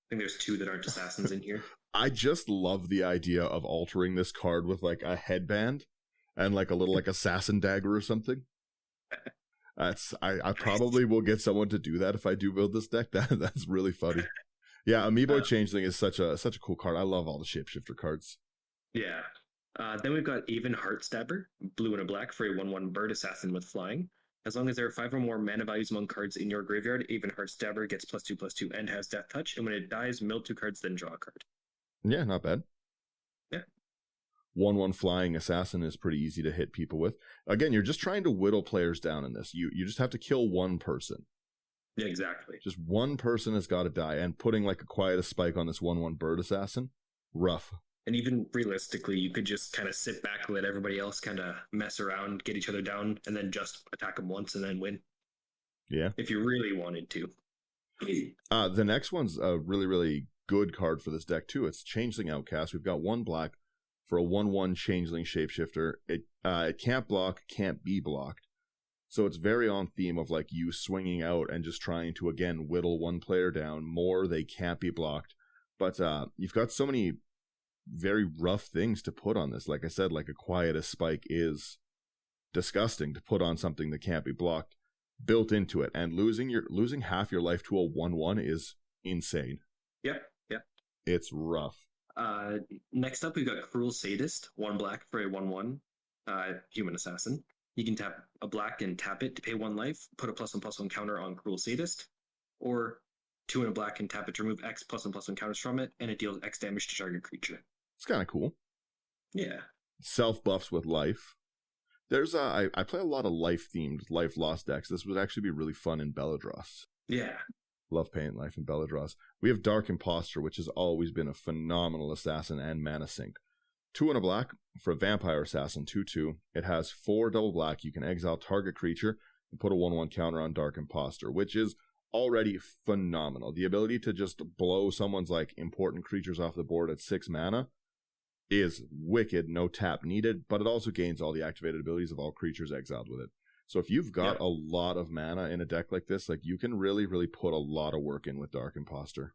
think there's 2 that aren't assassins in here. I just love the idea of altering this card with, like, a headband and, like, a little, like, assassin dagger or something. I probably will get someone to do that if I do build this deck. That's really funny. Yeah, Amoeboid Changeling is such a cool card. I love all the shapeshifter cards. Yeah. Then we've got Even Heartstabber, blue and a black for a 1/1 bird assassin with flying. As long as there are 5 or more mana values among cards in your graveyard, Even Heart Stabber gets +2/+2 and has Death Touch. And when it dies, mill 2 cards, then draw a card. Yeah, not bad. Yeah. 1/1 flying assassin is pretty easy to hit people with. Again, you're just trying to whittle players down in this. You just have to kill one person. Yeah, exactly. Just one person has got to die, and putting like a quiet spike on this 1/1 bird assassin, rough. And even realistically, you could just kind of sit back, let everybody else kind of mess around, get each other down, and then just attack them once and then win. Yeah. If you really wanted to. The next one's a really, really good card for this deck too. It's Changeling Outcast. We've got 1 black for a 1/1 Changeling Shapeshifter. It can't block, can't be blocked. So it's very on theme of like you swinging out and just trying to, again, whittle one player down more. They can't be blocked. But you've got so many very rough things to put on this. Like I said, like a quiet as spike is disgusting to put on something that can't be blocked built into it. And losing half your life to a 1/1 is insane. Yep. It's rough. Next up, we've got Cruel Sadist, 1 black for a 1/1 human assassin. You can tap a black and tap it to pay 1 life, put a +1/+1 counter on Cruel Sadist, or 2 and a black and tap it to remove X +1/+1 counters from it, and it deals X damage to target creature. It's kind of cool. Yeah. Self buffs with life. There's I play a lot of life themed life loss decks. This would actually be really fun in Belladross. Yeah. Love paying life in Belladross. We have Dark Imposter, which has always been a phenomenal assassin and mana sink. 2 and a black for a Vampire Assassin, 2/2. It has 4 double black. You can exile target creature and put a 1/1 counter on Dark Imposter, which is already phenomenal. The ability to just blow someone's like important creatures off the board at 6 mana is wicked, no tap needed, but it also gains all the activated abilities of all creatures exiled with it. So if you've got a lot of mana in a deck like this, like you can really, really put a lot of work in with Dark Imposter.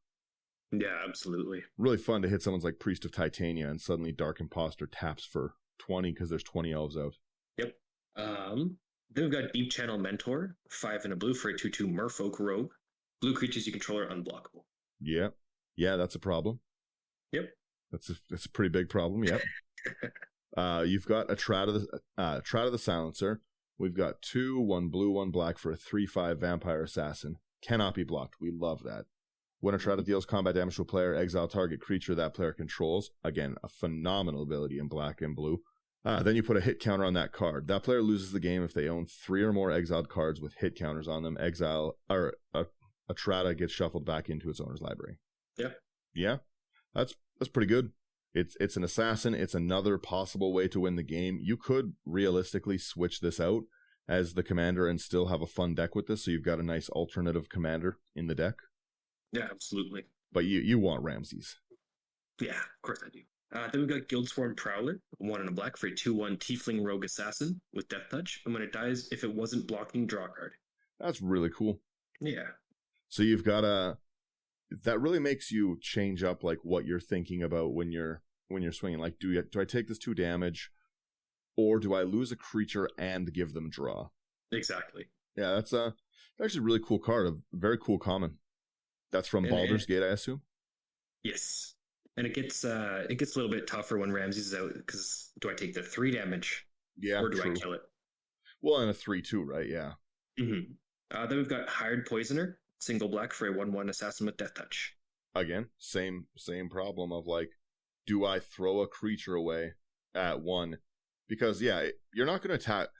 Yeah, absolutely. Really fun to hit someone's like Priest of Titania and suddenly Dark Imposter taps for 20 because there's 20 elves out. Yep. Then we've got Deep Channel Mentor, 5 and a blue for a 2/2 Merfolk Rogue. Blue creatures you control are unblockable. Yeah, that's a problem. Yep. That's a pretty big problem. Yep. You've got a Trad of the Silencer. We've got 2, 1 blue, 1 black for a 3/5 Vampire Assassin. Cannot be blocked. We love that. When a Trad deals combat damage to a player, exile target creature that player controls. Again, a phenomenal ability in black and blue. Then you put a hit counter on that card. That player loses the game if they own 3 or more exiled cards with hit counters on them. Exile or a Trada gets shuffled back into its owner's library. Yep. Yeah, that's pretty good. It's an assassin. It's another possible way to win the game. You could realistically switch this out as the commander and still have a fun deck with this, so you've got a nice alternative commander in the deck. Yeah, absolutely. But you want Ramses. Yeah, of course I do. Then we've got Guildsworn Prowler, 1 and a black for a 2/1 Tiefling Rogue Assassin with Death Touch, and when it dies, if it wasn't blocking, draw a card. That's really cool. Yeah. So you've got that really makes you change up like what you're thinking about when you're swinging. Like, do I take this 2 damage, or do I lose a creature and give them draw? Exactly. Yeah, that's actually a really cool card. A very cool common. That's from Baldur's Gate, I assume. Yes, and it gets a little bit tougher when Ramses is out because do I take the 3 damage? Yeah, or do true. I kill it? Well, and a 3/2, right? Yeah. Mm-hmm. Then we've got Hired Poisoner, single black for a 1/1 Assassin with Death Touch. Again, same problem of like, do I throw a creature away at 1? Because you're not going to attack.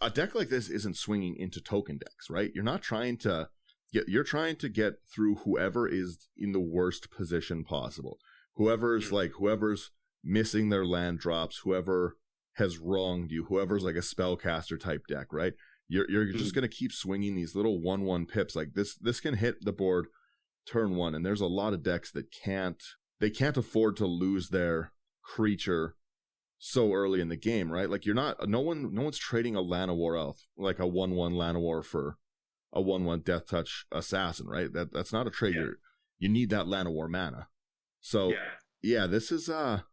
A deck like this isn't swinging into token decks, right? You're not trying to you're trying to get through whoever is in the worst position possible. Whoever's missing their land drops, whoever has wronged you, whoever's like a spellcaster type deck, right? You're just going to keep swinging these little 1/1 pips. Like this can hit the board turn 1, and there's a lot of decks that can't afford to lose their creature so early in the game, right? Like no one's trading a Llanowar Elf, like a 1/1 Llanowar for a 1/1 Death Touch Assassin, right? That's not a trade. Yeah. You need that Llanowar mana. So yeah, this is the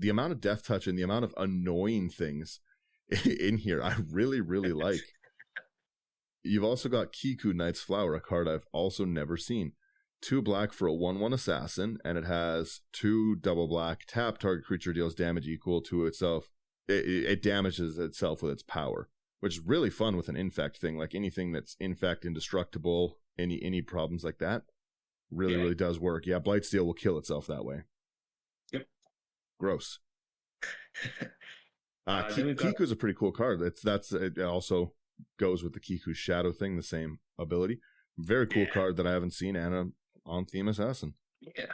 amount of Death Touch and the amount of annoying things in here I really, really like. You've also got Kiku Knight's Flower, a card I've also never seen. 2 black for a 1/1 assassin, and it has 2 double black. Tap, target creature deals damage equal to itself. It damages itself with its power. which is really fun with an infect thing. Like anything that's infect, indestructible, any problems like that, really does work. Yeah, Blightsteel will kill itself that way. Yep. Gross. Then we've got... Kiku's a pretty cool card. It also goes with the Kiku's Shadow thing, the same ability. Very cool card that I haven't seen, and a on-theme assassin. Yeah.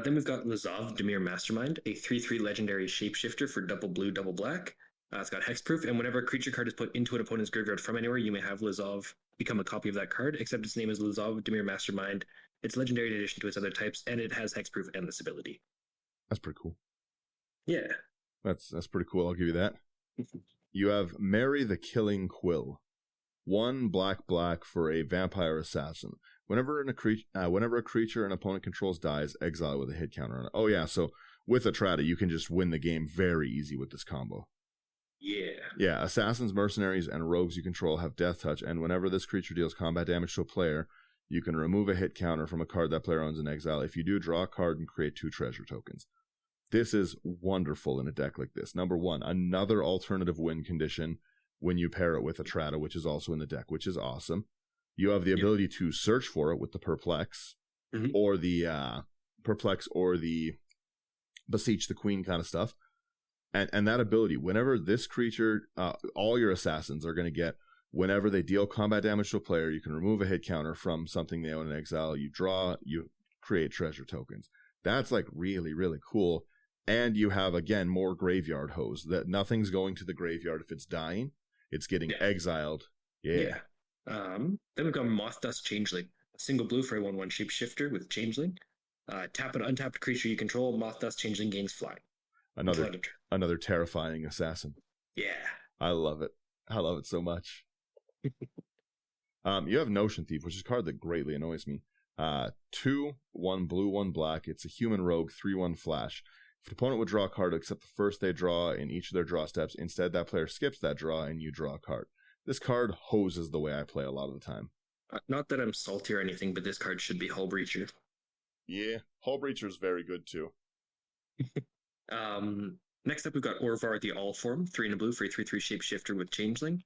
Then we've got Lazov, Dimir Mastermind, a 3/3 legendary shapeshifter for double blue, double black. It's got hexproof, and whenever a creature card is put into an opponent's graveyard from anywhere, you may have Lazov become a copy of that card, except its name is Lazov, Dimir Mastermind. It's legendary in addition to its other types, and it has hexproof and this ability. That's pretty cool. Yeah. That's pretty cool, I'll give you that. You have Mary the Killing Quill. 1 black for a vampire assassin. Whenever a creature an opponent controls dies, exile with a hit counter on it. Oh yeah, so with Atrata, you can just win the game very easy with this combo. Yeah, assassins, mercenaries, and rogues you control have death touch, and whenever this creature deals combat damage to a player, you can remove a hit counter from a card that player owns in exile. If you do, draw a card and create 2 treasure tokens. This is wonderful in a deck like this. Number 1, another alternative win condition when you pair it with Atrata, which is also in the deck, which is awesome. You have the ability to search for it with the Perplex, or the Perplex, or the Beseech the Queen kind of stuff. And that ability, whenever this creature, all your assassins are going to get, whenever they deal combat damage to a player, you can remove a hit counter from something they own in exile. You draw, you create treasure tokens. That's like really, really cool. And you have, again, more graveyard hose. That nothing's going to the graveyard if it's dying. It's getting exiled. Yeah. Then we've got Moth Dust Changeling. A single blue for a 1/1 shapeshifter with Changeling. Tap an untapped creature you control. Moth Dust Changeling gains flying. Another terrifying assassin. Yeah. I love it. I love it so much. You have Notion Thief, which is a card that greatly annoys me. 2, 1 blue, 1 black. It's a human rogue, 3/1 flash. If an opponent would draw a card except the first they draw in each of their draw steps, instead that player skips that draw and you draw a card. This card hoses the way I play a lot of the time. Not that I'm salty or anything, but this card should be Hull Breacher. Yeah, Hull Breacher is very good too. Next up, we've got Orvar the All Form, 3 and a blue for a 3/3 shapeshifter with Changeling.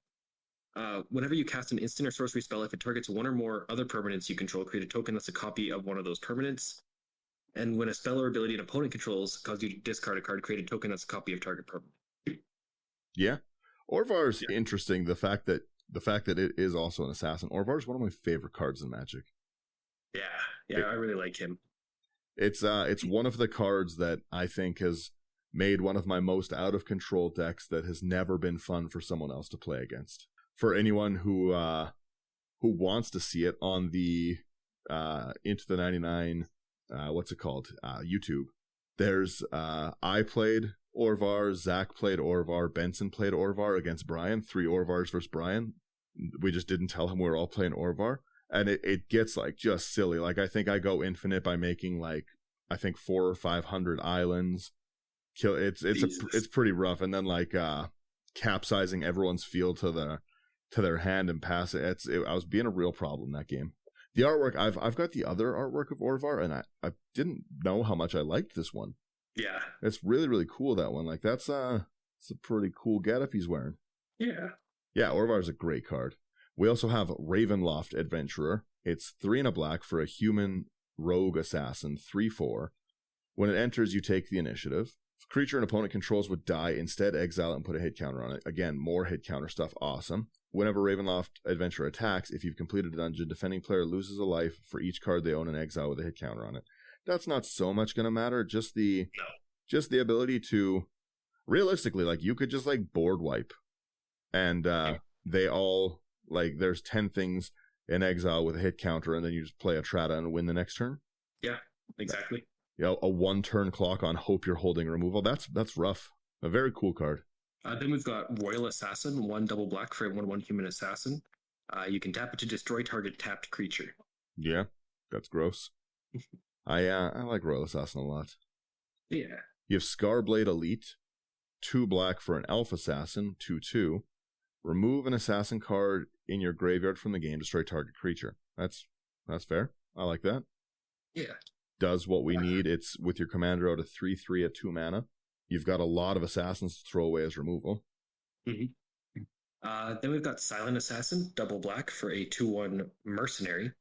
Whenever you cast an instant or sorcery spell, if it targets one or more other permanents you control, create a token that's a copy of one of those permanents. And when a spell or ability an opponent controls causes you to discard a card, create a token that's a copy of target permanent. Yeah, Orvar's interesting. The fact that it is also an assassin. Orvar's one of my favorite cards in Magic. Yeah, I really like him. It's one of the cards that I think has made one of my most out of control decks that has never been fun for someone else to play against. For anyone who wants to see it on the Into the 99, what's it called? YouTube. There's I played Orvar, Zach played Orvar, Benson played Orvar against Brian. 3 Orvars versus Brian. We just didn't tell him we were all playing Orvar. And it gets like just silly. Like I think I go infinite by making like I think 400 or 500 islands. It's pretty rough. And then like capsizing everyone's field to their hand and pass it. I was being a real problem that game. The artwork, I've got the other artwork of Orvar, and I didn't know how much I liked this one. Yeah, it's really, really cool, that one. Like it's a pretty cool getup he's wearing. Yeah, Orvar's a great card. We also have Ravenloft Adventurer. It's 3 and a black for a human rogue assassin, 3/4. When it enters, you take the initiative. If a creature an opponent controls would die, instead exile it and put a hit counter on it. Again, more hit counter stuff, awesome. Whenever Ravenloft Adventurer attacks, if you've completed a dungeon, defending player loses a life for each card they own in exile with a hit counter on it. That's not so much going to matter. Just the ability to, realistically, like you could just like board wipe, and they all like there's 10 things in exile with a hit counter, and then you just play Atrata and win the next turn. Yeah, exactly. A 1-turn clock on hope you're holding removal. That's rough. A very cool card. Then we've got Royal Assassin, 1 double black for a 1/1 human assassin. You can tap it to destroy target tapped creature. Yeah, that's gross. I like Royal Assassin a lot. Yeah. You have Scarblade Elite, 2 black for an elf assassin, 2/2. Remove an assassin card in your graveyard from the game, destroy target creature. That's fair. I like that. Yeah. Does what we need. It's with your commander out of 3/3 at 2 mana. You've got a lot of assassins to throw away as removal. Mm-hmm. Then we've got Silent Assassin, double black for a 2/1 mercenary.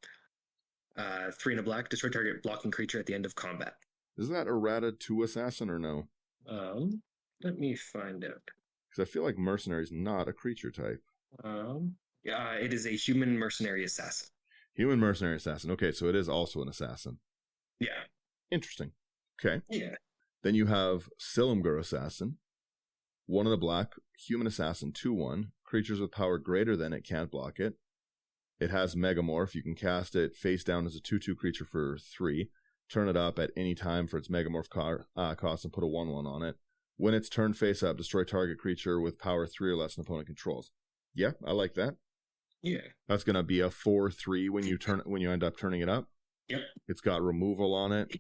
3 and a black, destroy target blocking creature at the end of combat. Is that errata 2 assassin or no? Let me find out. Because I feel like mercenary is not a creature type. It is a human mercenary assassin. Human mercenary assassin. Okay, so it is also an assassin. Yeah. Interesting. Okay. Yeah. Then you have Silumgar Assassin. 1 in the black, human assassin, 2/1. Creatures with power greater than it can't block it. It has Megamorph. You can cast it face down as a 2/2 creature for 3. Turn it up at any time for its Megamorph cost and put a 1/1 on it. When it's turn face up, destroy target creature with power 3 or less an opponent controls. Yeah, I like that. Yeah. That's gonna be a 4/3 when you end up turning it up. Yep. It's got removal on it.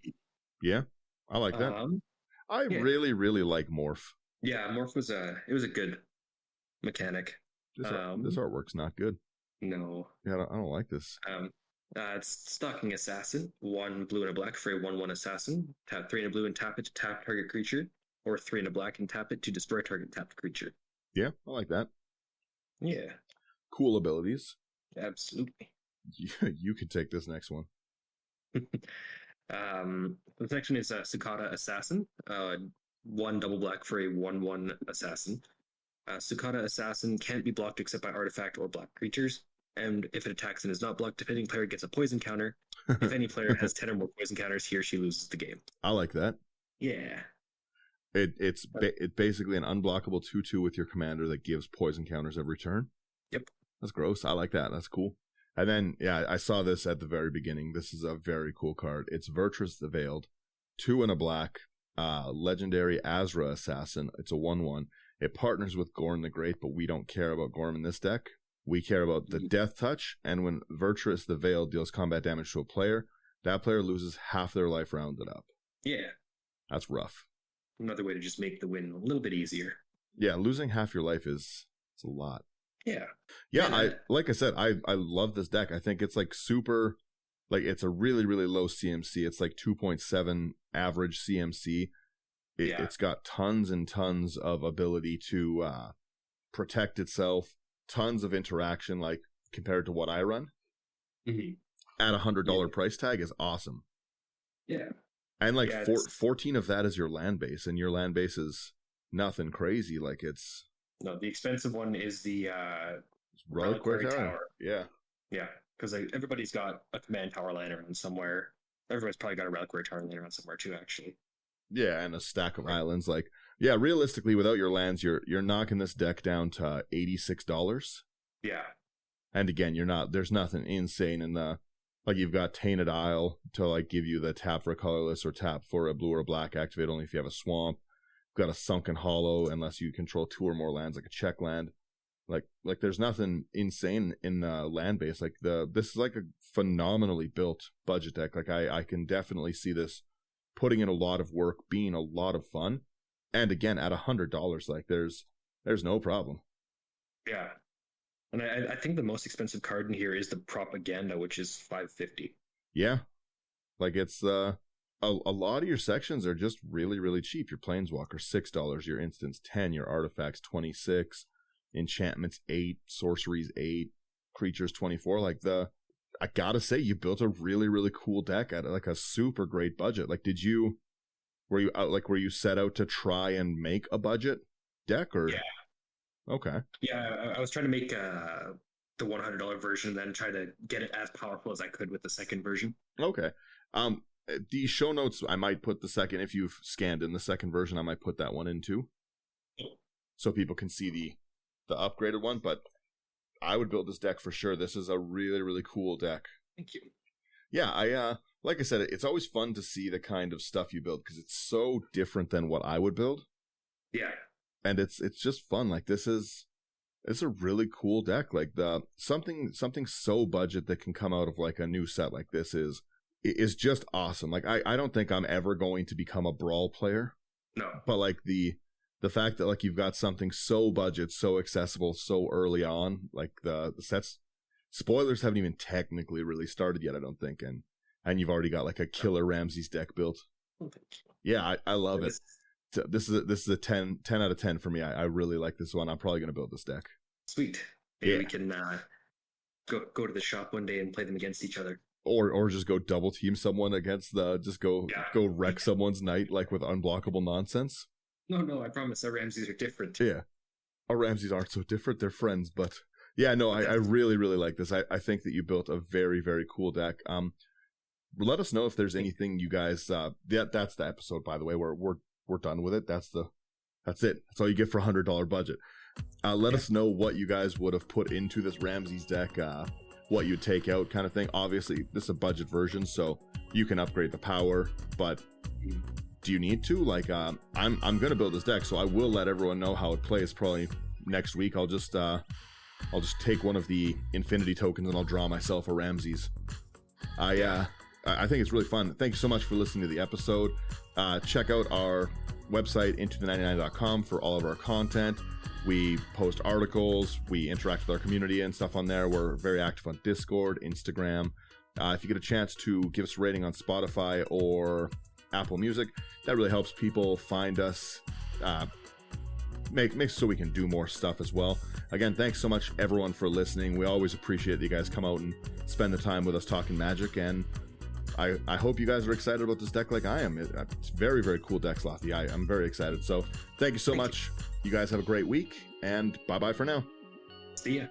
Yeah, I like that. I really, really like Morph. Yeah, Morph was a good mechanic. This artwork's not good. No. Yeah, I don't like this. It's Stalking Assassin, 1 blue and a black for a 1/1 assassin. Tap 3 and a blue and tap it to tap target creature, or 3 and a black and tap it to destroy target tapped creature. Yeah, I like that. Yeah. Cool abilities. Absolutely. You can take this next one. The next one is Cicada Assassin, 1 double black for a 1/1 assassin. Cicada Assassin can't be blocked except by artifact or black creatures, and if it attacks and is not blocked, defending player gets a poison counter. If any player has 10 or more poison counters, he or she loses the game. I like that. Yeah. It's basically an unblockable 2/2 with your commander that gives poison counters every turn. Yep. That's gross. I like that. That's cool. And then, yeah, I saw this at the very beginning. This is a very cool card. It's Virtus the Veiled, 2 and a black, legendary Azra Assassin. It's a 1/1. It partners with Gorn the Great, but we don't care about Gorn in this deck. We care about the Death Touch, and when Virtus the Veiled deals combat damage to a player, that player loses half their life rounded up. Yeah. That's rough. Another way to just make the win a little bit easier. Yeah, losing half your life it's a lot. Yeah. Yeah, like I said, I love this deck. I think it's like super, like it's a really, really low CMC. It's like 2.7 average CMC. It's got tons and tons of ability to protect itself, tons of interaction, like compared to what I run. Mm-hmm. At $100 price tag is awesome. Yeah. And like 14 of that is your land base, and your land base is nothing crazy. Like it's... No, the expensive one is the Reliquary Tower. Yeah. Yeah, because everybody's got a command tower laying around somewhere. Everybody's probably got a Reliquary Tower laying around somewhere too, actually. Yeah, and a stack of islands. Like, yeah, realistically, without your lands, you're knocking this deck down to $86. Yeah. And again, there's nothing insane in the... Like, you've got Tainted Isle to, like, give you the tap for a colorless or tap for a blue or a black, activate only if you have a swamp. You've got a Sunken Hollow unless you control 2 or more lands, like a check land. Like there's nothing insane in the land base. Like, this is like a phenomenally built budget deck. Like, I can definitely see this putting in a lot of work, being a lot of fun. And again, at $100, like, there's no problem. Yeah. And I think the most expensive card in here is the Propaganda, which is $550. Yeah. Like, it's a lot of your sections are just really, really cheap. Your Planeswalker, $6. Your Instants, $10. Your Artifacts, $26. Enchantments, $8. Sorceries, $8. Creatures, $24. Like, I gotta say, you built a really, really cool deck at like a super great budget. Like, were you set out to try and make a budget deck, or? Yeah. Okay. Yeah, I was trying to make the $100 version and then try to get it as powerful as I could with the second version. Okay. The show notes, I might put the second, if you've scanned in the second version, I might put that one in too. So people can see the upgraded one, but I would build this deck for sure. This is a really, really cool deck. Thank you. Yeah, like I said, it's always fun to see the kind of stuff you build because it's so different than what I would build. Yeah. And it's just fun. Like, it's a really cool deck. Like, something so budget that can come out of like a new set like this is just awesome. Like, I don't think I'm ever going to become a Brawl player. No. But like the fact that like you've got something so budget, so accessible, so early on, like the sets, spoilers haven't even technically really started yet, I don't think, and you've already got like a killer Ramses deck built. Yeah, I love it. This is a 10 out of 10 for me. I really like this one. I'm probably going to build this deck. Sweet. Maybe we can go to the shop one day and play them against each other. Or just go double team someone against go wreck someone's night like with unblockable nonsense. No, I promise our Ramses are different. Yeah. Our Ramses aren't so different, they're friends, but yeah, no, I really, really like this. I think that you built a very, very cool deck. Let us know if there's anything you guys that's the episode, by the way. We're done with it. That's it. That's all you get for $100 budget. Let us know what you guys would have put into this Ramses deck, what you'd take out kind of thing. Obviously, this is a budget version, so you can upgrade the power, but do you need to? Like, I'm gonna build this deck, so I will let everyone know how it plays probably next week. I'll just take one of the infinity tokens and I'll draw myself a Ramses. I think it's really fun. Thank you so much for listening to the episode. Check out our website, intothe99.com, for all of our content. We post articles, we interact with our community and stuff on there. We're very active on Discord, Instagram. If you get a chance to give us a rating on Spotify or Apple Music, that really helps people find us, makes so we can do more stuff as well. Again, thanks so much everyone for listening. We always appreciate that you guys come out and spend the time with us talking Magic, and I hope you guys are excited about this deck like I am. It's very, very cool deck, Slothy. I'm very excited. So thank you so much. You guys have a great week, and bye-bye for now. See ya.